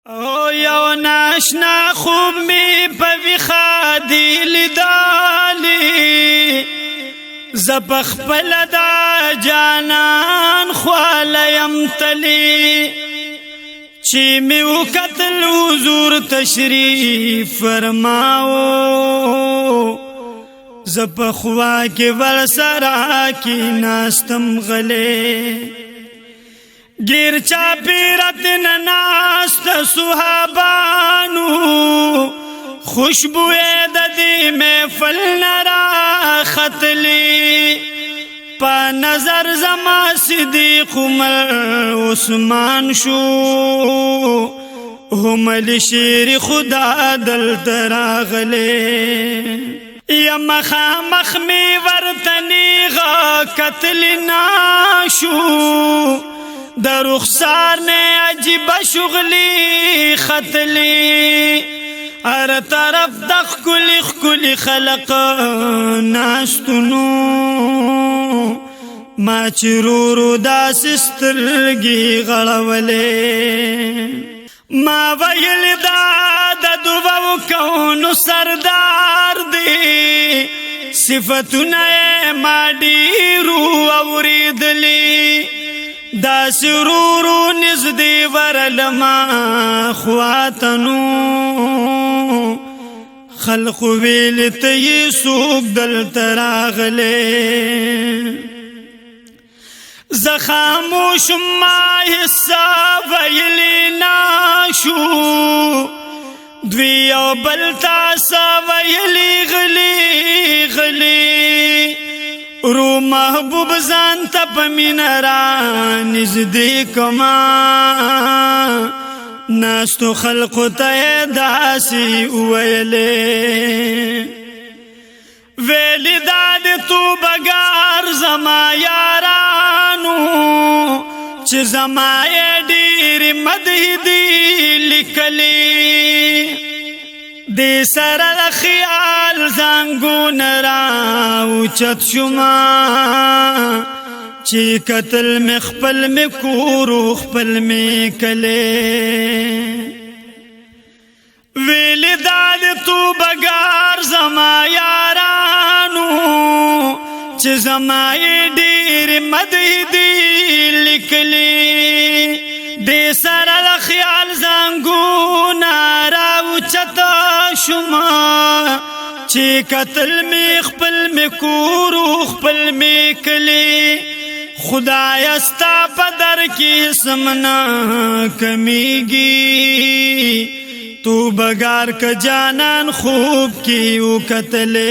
او یو ناشنا خوب می پویخا دی لیدالی زبخپل دا جانان خوالیم تلی چی می وکتل حضور تشریف فرماو زبخوا کی ورسرا کی ناستم غلے گیر چاپیرت نناست صحابانو خوشبوئے ددی میں فل نرا خطلی پا نظر زما صدیق عمر عثمان شو همل شیر خدا دل تراغلے یا مخامخ می ورتنی غا قتل ناشو در رخسار نے عجیب شغلی خطلی ہر طرف دخ کلی خلق ناستنو ما چرورو دا سسترگی غلولے ما ویل دا دوو کونو سردار دی صفتنا ما ڈیرو اوریدلی دا سرورو نزدی ورلما خواتنو خلق ویل تی سوک دل تراغلے زخاموش ما حصہ ویلی ناشو دویو بلتا سا ویلی غلی رو محبوب زان تپ منرا نزدیک ما ناستو خلق ته داسی ویلے ویلی داد تو بگار زما یارانو چه زما دیر مدح دی لکلی دی سر خیال زنگو نراو چت شما چی قتل میں خپل میں کورو خپل میں کلے ویلی داد تو بگار زما یارانو چی زما دیر مدح دی لکلی دی سر خیال زنگو نراو چت شما چی قتل میں خپل میں کورو خپل میں کلی خدای استا پدر کی سمنا کمیگی تو بگار کا جانان خوب کی قتلے